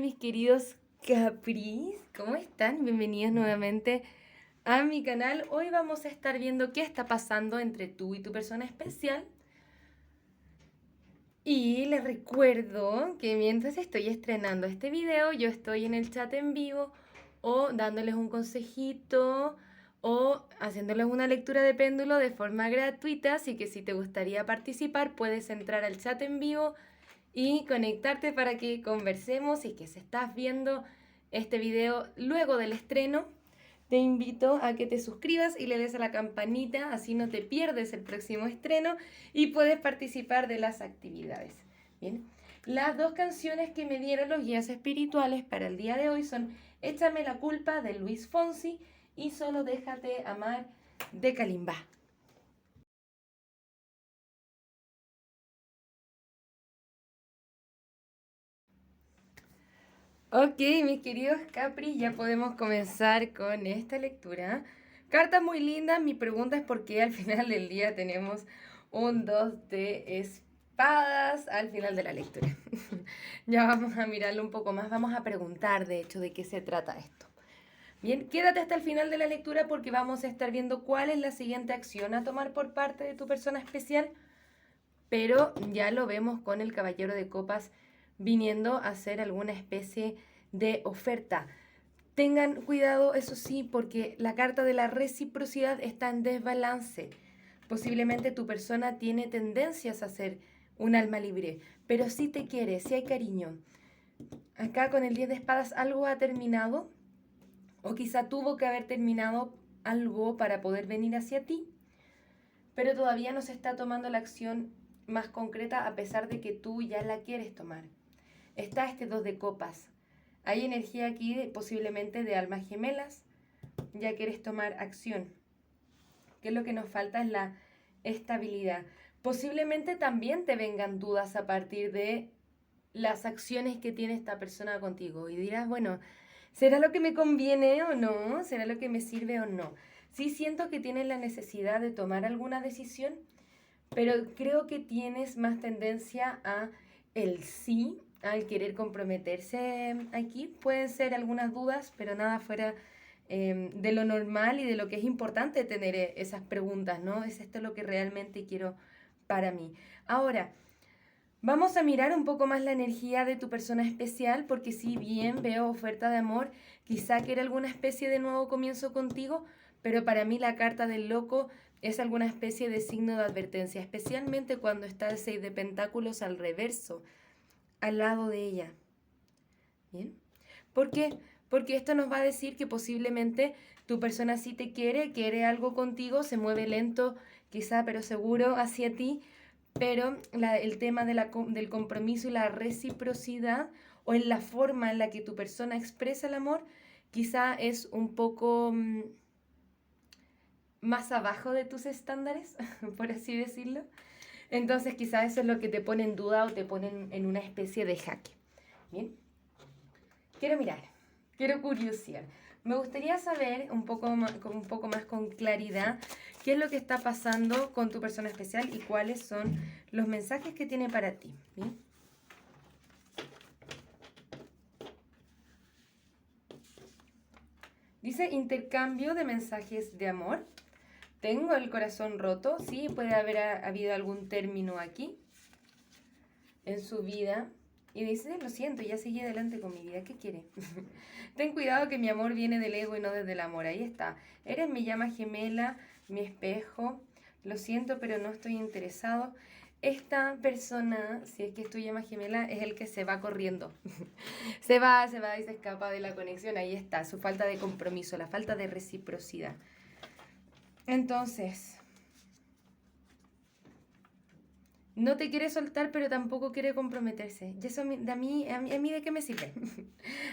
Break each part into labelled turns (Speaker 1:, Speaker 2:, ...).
Speaker 1: mis queridos Capris? ¿Cómo están? Bienvenidos nuevamente a mi canal. Hoy vamos a estar viendo qué está pasando entre tú y tu persona especial. Y les recuerdo que mientras estoy estrenando este video, yo estoy en el chat en vivo o dándoles un consejito o haciéndoles una lectura de péndulo de forma gratuita. Así que si te gustaría participar, puedes entrar al chat en vivo y conectarte para que conversemos. Y que si estás viendo este video luego del estreno, te invito a que te suscribas y le des a la campanita, así no te pierdes el próximo estreno y puedes participar de las actividades. Bien, las dos canciones que me dieron los guías espirituales para el día de hoy son Échame la culpa de Luis Fonsi y Solo déjate amar de Kalimba. Ok, mis queridos Capri, ya podemos comenzar con esta lectura. Cartas muy lindas. Mi pregunta es por qué al final del día tenemos un 2 de espadas al final de la lectura. Ya vamos a mirarlo un poco más. Vamos a preguntar, de hecho, de qué se trata esto. Bien, quédate hasta el final de la lectura porque vamos a estar viendo cuál es la siguiente acción a tomar por parte de tu persona especial. Pero ya lo vemos con el Caballero de Copas viniendo a hacer alguna especie de oferta. Tengan cuidado, eso sí, porque la carta de la reciprocidad está en desbalance. Posiblemente tu persona tiene tendencias a ser un alma libre, pero sí te quiere, sí hay cariño. Acá con el 10 de espadas algo ha terminado, o quizá tuvo que haber terminado algo para poder venir hacia ti, pero todavía no se está tomando la acción más concreta a pesar de que tú ya la quieres tomar. Está este 2 de copas. Hay energía aquí posiblemente de almas gemelas. Ya quieres tomar acción. ¿Qué es lo que nos falta? Es la estabilidad. Posiblemente también te vengan dudas a partir de las acciones que tiene esta persona contigo. Y dirás, bueno, ¿será lo que me conviene o no? ¿Será lo que me sirve o no? Sí siento que tienes la necesidad de tomar alguna decisión, pero creo que tienes más tendencia a el sí, al querer comprometerse aquí. Pueden ser algunas dudas, pero nada fuera de lo normal y de lo que es importante tener esas preguntas, ¿no? ¿Es esto lo que realmente quiero para mí? Ahora, vamos a mirar un poco más la energía de tu persona especial, porque si bien veo oferta de amor, quizá quiera alguna especie de nuevo comienzo contigo, pero para mí la carta del loco es alguna especie de signo de advertencia, especialmente cuando está el 6 de pentáculos al reverso, al lado de ella. ¿Bien? ¿Por qué? Porque esto nos va a decir que posiblemente tu persona sí te quiere algo contigo, se mueve lento, quizá, pero seguro hacia ti, pero el tema de del compromiso y la reciprocidad o en la forma en la que tu persona expresa el amor, quizá es un poco más abajo de tus estándares, por así decirlo. Entonces quizá eso es lo que te pone en duda o te pone en una especie de jaque. Bien, quiero mirar, quiero curiosear. Me gustaría saber un poco más con claridad qué es lo que está pasando con tu persona especial y cuáles son los mensajes que tiene para ti. ¿Bien? Dice intercambio de mensajes de amor. Tengo el corazón roto. Sí, puede haber habido algún término aquí en su vida. Y dice, lo siento, ya seguí adelante con mi vida. ¿Qué quiere? Ten cuidado que mi amor viene del ego y no desde el amor. Ahí está. Eres mi llama gemela, mi espejo. Lo siento, pero no estoy interesado. Esta persona, si es que es tu llama gemela, es el que se va corriendo. Se va y se escapa de la conexión. Ahí está, su falta de compromiso, la falta de reciprocidad. Entonces, no te quiere soltar, pero tampoco quiere comprometerse. Y eso a mí ¿de qué me sirve?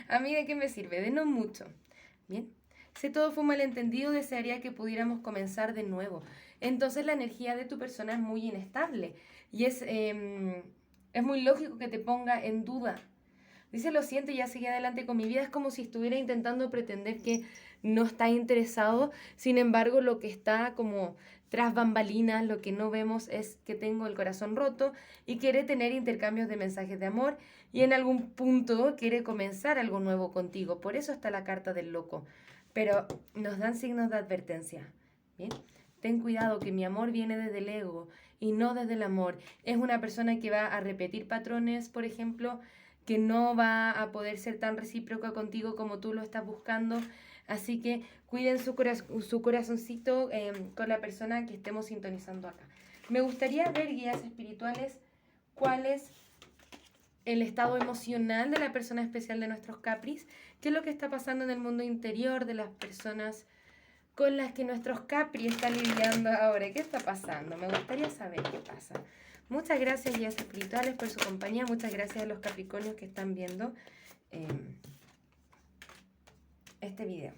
Speaker 1: ¿A mí de qué me sirve? De no mucho. Bien. Si todo fue un malentendido, desearía que pudiéramos comenzar de nuevo. Entonces la energía de tu persona es muy inestable y es muy lógico que te ponga en duda. Dice, lo siento, ya seguí adelante con mi vida. Es como si estuviera intentando pretender que no está interesado. Sin embargo, lo que está como tras bambalinas, lo que no vemos es que tengo el corazón roto y quiere tener intercambios de mensajes de amor y en algún punto quiere comenzar algo nuevo contigo. Por eso está la carta del loco. Pero nos dan signos de advertencia. ¿Bien? Ten cuidado que mi amor viene desde el ego y no desde el amor. Es una persona que va a repetir patrones, por ejemplo, que no va a poder ser tan recíproca contigo como tú lo estás buscando. Así que cuiden su corazoncito con la persona que estemos sintonizando acá. Me gustaría ver, guías espirituales, cuál es el estado emocional de la persona especial de nuestros Capris, qué es lo que está pasando en el mundo interior de las personas con las que nuestros Capri están lidiando ahora. ¿Qué está pasando? Me gustaría saber qué pasa. Muchas gracias, guías espirituales, por su compañía. Muchas gracias a los Capricornios que están viendo este video.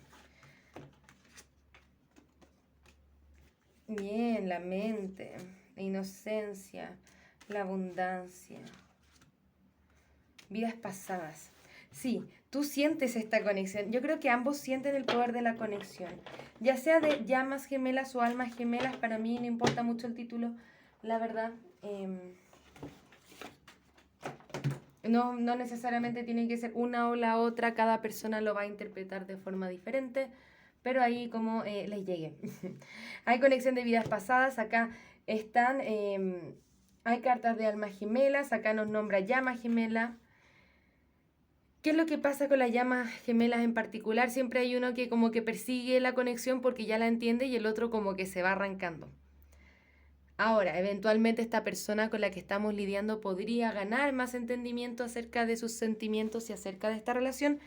Speaker 1: Bien, la mente, la inocencia, la abundancia, vidas pasadas. Sí, tú sientes esta conexión. Yo creo que ambos sienten el poder de la conexión. Ya sea de llamas gemelas o almas gemelas, para mí no importa mucho el título, la verdad. No necesariamente tiene que ser una o la otra, cada persona lo va a interpretar de forma diferente, pero ahí como les llegue. Hay conexión de vidas pasadas, acá están, hay cartas de almas gemelas, acá nos nombra llama gemela. ¿Qué es lo que pasa con las llamas gemelas en particular? Siempre hay uno que como que persigue la conexión porque ya la entiende y el otro como que se va arrancando. Ahora, eventualmente esta persona con la que estamos lidiando podría ganar más entendimiento acerca de sus sentimientos y acerca de esta relación,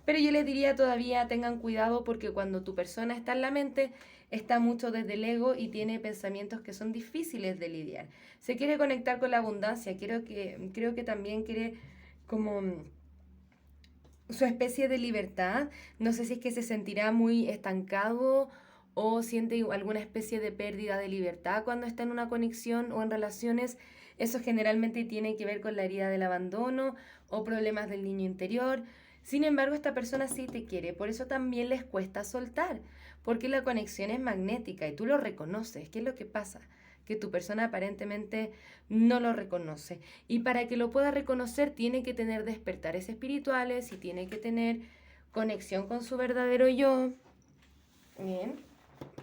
Speaker 1: pero yo les diría todavía tengan cuidado porque cuando tu persona está en la mente, está mucho desde el ego y tiene pensamientos que son difíciles de lidiar. Se quiere conectar con la abundancia, creo que también quiere como su especie de libertad. No sé si es que se sentirá muy estancado o siente alguna especie de pérdida de libertad cuando está en una conexión o en relaciones. Eso generalmente tiene que ver con la herida del abandono o problemas del niño interior. Sin embargo, esta persona sí te quiere, por eso también les cuesta soltar, porque la conexión es magnética y tú lo reconoces. ¿Qué es lo que pasa? Que tu persona aparentemente no lo reconoce. Y para que lo pueda reconocer tiene que tener despertares espirituales y tiene que tener conexión con su verdadero yo. Bien.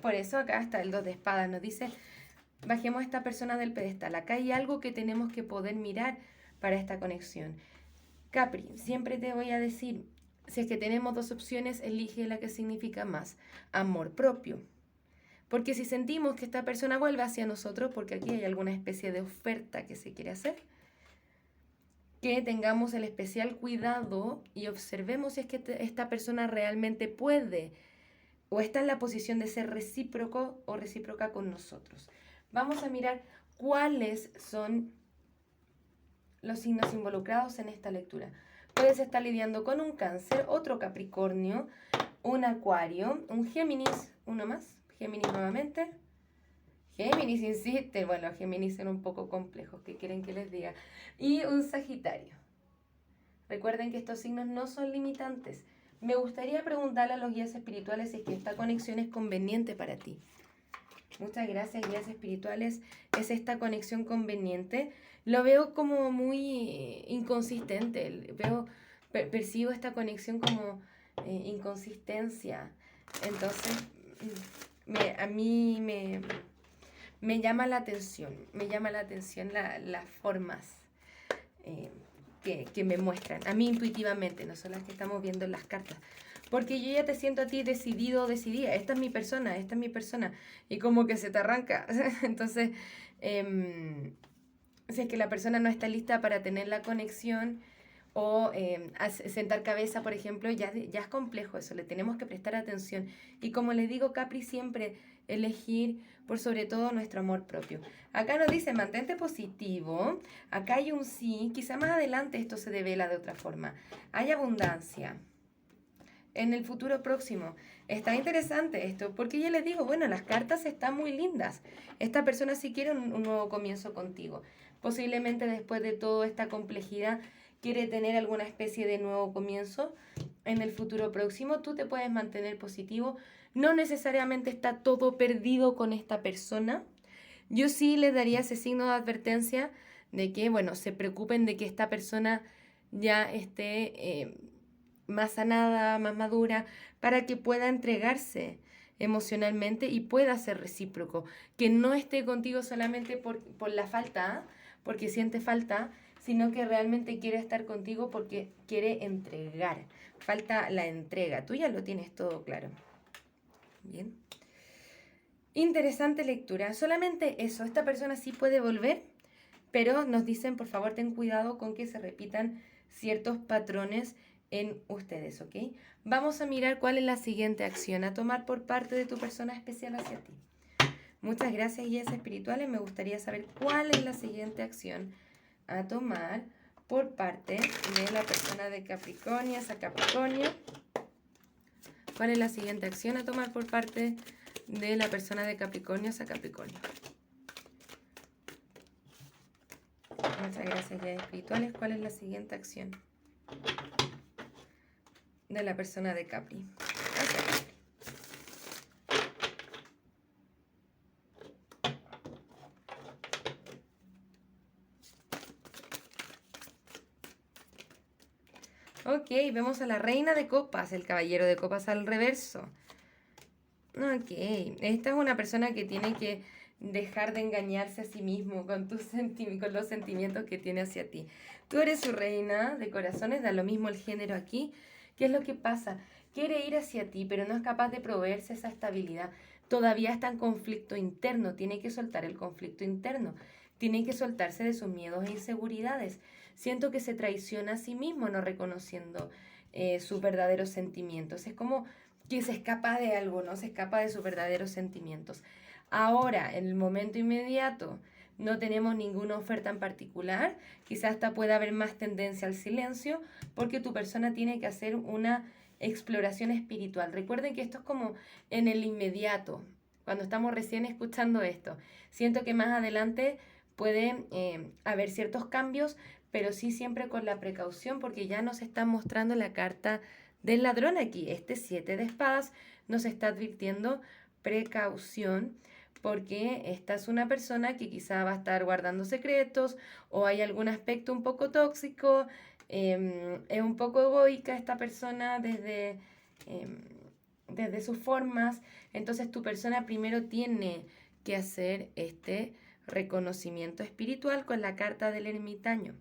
Speaker 1: Por eso acá está el 2 de espadas. Nos dice, bajemos a esta persona del pedestal. Acá hay algo que tenemos que poder mirar para esta conexión. Capri, siempre te voy a decir, si es que tenemos dos opciones, elige la que significa más. Amor propio. Porque si sentimos que esta persona vuelve hacia nosotros, porque aquí hay alguna especie de oferta que se quiere hacer, que tengamos el especial cuidado y observemos si es que esta persona realmente puede o está en la posición de ser recíproco o recíproca con nosotros. Vamos a mirar cuáles son los signos involucrados en esta lectura. Puedes estar lidiando con un Cáncer, otro Capricornio, un Acuario, un Géminis, uno más, Géminis nuevamente. Géminis insiste, bueno, los Géminis son un poco complejos, ¿qué quieren que les diga? Y un Sagitario. Recuerden que estos signos no son limitantes. Me gustaría preguntarle a los guías espirituales si es que esta conexión es conveniente para ti. Muchas gracias, guías espirituales. ¿Es esta conexión conveniente? Lo veo como muy inconsistente. Percibo esta conexión como inconsistencia. Entonces, a mí me llama la atención. Me llama la atención las formas que me muestran. A mí intuitivamente, no son las que estamos viendo en las cartas. Porque yo ya te siento a ti decidido o decidida. Esta es mi persona, esta es mi persona. Y como que se te arranca. Entonces, si es que la persona no está lista para tener la conexión o sentar cabeza, por ejemplo, ya es complejo eso. Le tenemos que prestar atención. Y como les digo, Capri, siempre elegir por sobre todo nuestro amor propio. Acá nos dice, mantente positivo. Acá hay un sí. Quizá más adelante esto se devela de otra forma. Hay abundancia en el futuro próximo. Está interesante esto, porque ya les digo, bueno, las cartas están muy lindas. Esta persona sí quiere un nuevo comienzo contigo. Posiblemente después de toda esta complejidad quiere tener alguna especie de nuevo comienzo en el futuro próximo. Tú te puedes mantener positivo. No necesariamente está todo perdido con esta persona. Yo sí les daría ese signo de advertencia de que, bueno, se preocupen de que esta persona ya esté más sanada, más madura, para que pueda entregarse emocionalmente y pueda ser recíproco. Que no esté contigo solamente por la falta, porque siente falta, sino que realmente quiere estar contigo porque quiere entregar. Falta la entrega. Tú ya lo tienes todo claro. Bien. Interesante lectura. Solamente eso. Esta persona sí puede volver, pero nos dicen, por favor, ten cuidado con que se repitan ciertos patrones en ustedes, ¿ok? Vamos a mirar cuál es la siguiente acción a tomar por parte de tu persona especial hacia ti. Muchas gracias, guías espirituales. Me gustaría saber cuál es la siguiente acción a tomar por parte de la persona de Capricornio a Capricornio. ¿Cuál es la siguiente acción a tomar por parte de la persona de Capricornio a Capricornio? Muchas gracias, guías espirituales. ¿Cuál es la siguiente acción de la persona de Capri? Ok, vemos a la reina de copas, el caballero de copas al reverso. Ok, esta es una persona que tiene que dejar de engañarse a sí mismo con con los sentimientos que tiene hacia ti. Tú eres su reina de corazones, da lo mismo el género aquí. ¿Qué es lo que pasa? Quiere ir hacia ti, pero no es capaz de proveerse esa estabilidad. Todavía está en conflicto interno, tiene que soltar el conflicto interno. Tiene que soltarse de sus miedos e inseguridades. Siento que se traiciona a sí mismo no reconociendo sus verdaderos sentimientos. Es como que se escapa de algo, ¿no? Se escapa de sus verdaderos sentimientos. Ahora, en el momento inmediato, no tenemos ninguna oferta en particular. Quizás hasta pueda haber más tendencia al silencio, porque tu persona tiene que hacer una exploración espiritual. Recuerden que esto es como en el inmediato, cuando estamos recién escuchando esto. Siento que más adelante pueden haber ciertos cambios, pero sí siempre con la precaución, porque ya nos está mostrando la carta del ladrón aquí. Este 7 de espadas nos está advirtiendo precaución, porque esta es una persona que quizá va a estar guardando secretos o hay algún aspecto un poco tóxico, es un poco egoica esta persona desde sus formas. Entonces tu persona primero tiene que hacer este reconocimiento espiritual con la carta del ermitaño.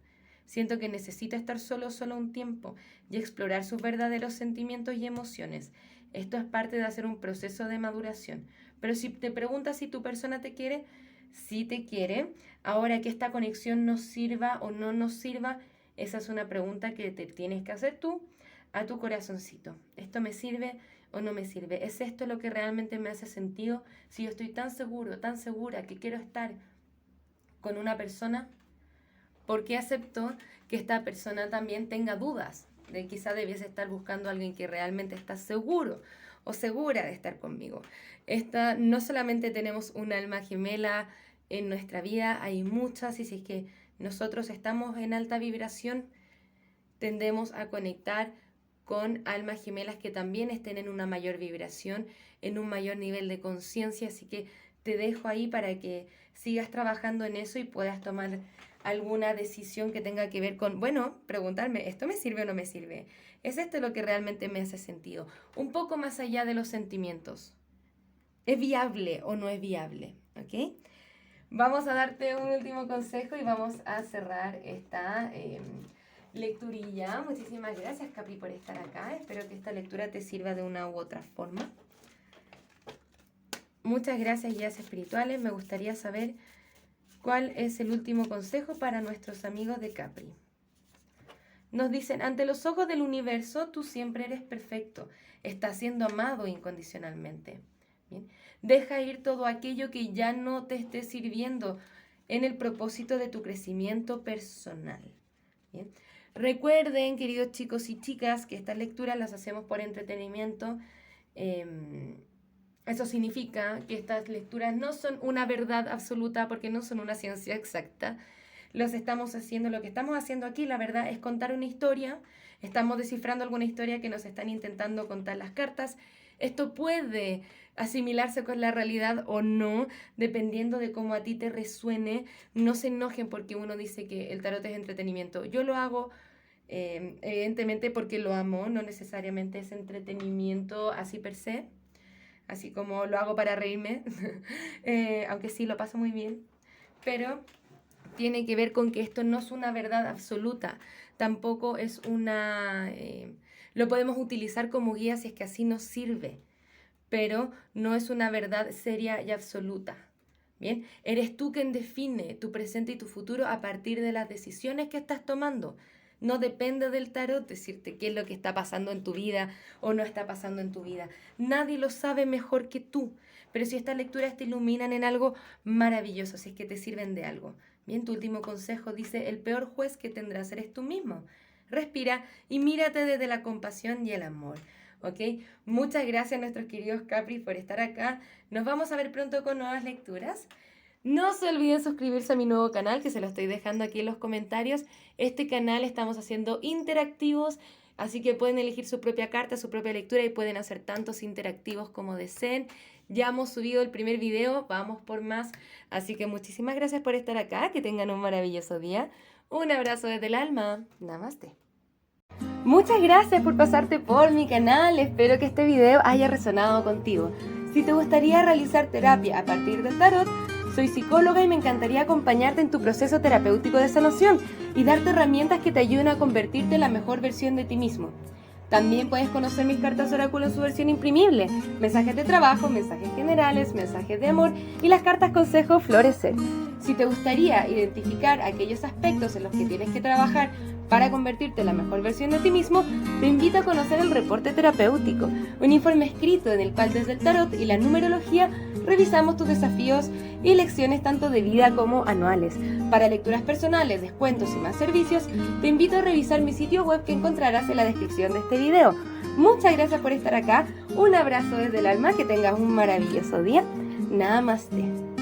Speaker 1: Siento que necesita estar solo un tiempo y explorar sus verdaderos sentimientos y emociones. Esto es parte de hacer un proceso de maduración. Pero si te preguntas si tu persona te quiere, sí te quiere. Ahora que esta conexión nos sirva o no nos sirva, esa es una pregunta que te tienes que hacer tú a tu corazoncito. ¿Esto me sirve o no me sirve? ¿Es esto lo que realmente me hace sentido? Si yo estoy tan seguro, tan segura que quiero estar con una persona, ¿por qué acepto que esta persona también tenga dudas? De quizá debiese estar buscando a alguien que realmente está seguro o segura de estar conmigo. No solamente tenemos un alma gemela en nuestra vida, hay muchas, y si es que nosotros estamos en alta vibración, tendemos a conectar con almas gemelas que también estén en una mayor vibración, en un mayor nivel de conciencia, así que te dejo ahí para que sigas trabajando en eso y puedas tomar alguna decisión que tenga que ver con, bueno, preguntarme, ¿esto me sirve o no me sirve? ¿Es esto lo que realmente me hace sentido? Un poco más allá de los sentimientos. ¿Es viable o no es viable? ¿Ok? Vamos a darte un último consejo y vamos a cerrar esta lecturilla. Muchísimas gracias, Capri, por estar acá. Espero que esta lectura te sirva de una u otra forma. Muchas gracias, guías espirituales. Me gustaría saber cuál es el último consejo para nuestros amigos de Capri. Nos dicen, ante los ojos del universo, tú siempre eres perfecto. Estás siendo amado incondicionalmente. ¿Bien? Deja ir todo aquello que ya no te esté sirviendo en el propósito de tu crecimiento personal. ¿Bien? Recuerden, queridos chicos y chicas, que estas lecturas las hacemos por entretenimiento. Eso significa que estas lecturas no son una verdad absoluta porque no son una ciencia exacta. los estamos haciendo, lo que estamos haciendo aquí, la verdad, es contar una historia. Estamos descifrando alguna historia que nos están intentando contar las cartas. Esto puede asimilarse con la realidad o no, dependiendo de cómo a ti te resuene. No se enojen porque uno dice que el tarot es entretenimiento. Yo lo hago evidentemente porque lo amo, no necesariamente es entretenimiento así per se, así como lo hago para reírme, aunque sí lo paso muy bien, pero tiene que ver con que esto no es una verdad absoluta, tampoco es una... lo podemos utilizar como guía si es que así nos sirve, pero no es una verdad seria y absoluta. Bien, eres tú quien define tu presente y tu futuro a partir de las decisiones que estás tomando. No depende del tarot decirte qué es lo que está pasando en tu vida o no está pasando en tu vida. Nadie lo sabe mejor que tú. Pero si estas lecturas te iluminan en algo maravilloso, si es que te sirven de algo. Bien, tu último consejo dice, el peor juez que tendrás eres tú mismo. Respira y mírate desde la compasión y el amor. ¿Ok? Muchas gracias a nuestros queridos Capri por estar acá. Nos vamos a ver pronto con nuevas lecturas. No se olviden suscribirse a mi nuevo canal, que se lo estoy dejando aquí en los comentarios. Este canal estamos haciendo interactivos, así que pueden elegir su propia carta, su propia lectura y pueden hacer tantos interactivos como deseen. Ya hemos subido el primer video, vamos por más. Así que muchísimas gracias por estar acá, que tengan un maravilloso día. Un abrazo desde el alma. Namaste. Muchas gracias por pasarte por mi canal, espero que este video haya resonado contigo. Si te gustaría realizar terapia a partir del tarot, soy psicóloga y me encantaría acompañarte en tu proceso terapéutico de sanación y darte herramientas que te ayuden a convertirte en la mejor versión de ti mismo. También puedes conocer mis cartas oráculo en su versión imprimible, mensajes de trabajo, mensajes generales, mensajes de amor y las cartas consejo florecer. Si te gustaría identificar aquellos aspectos en los que tienes que trabajar para convertirte en la mejor versión de ti mismo, te invito a conocer el reporte terapéutico, un informe escrito en el cual desde el tarot y la numerología revisamos tus desafíos y lecciones tanto de vida como anuales. Para lecturas personales, descuentos y más servicios, te invito a revisar mi sitio web que encontrarás en la descripción de este video. Muchas gracias por estar acá, un abrazo desde el alma, que tengas un maravilloso día. Namaste.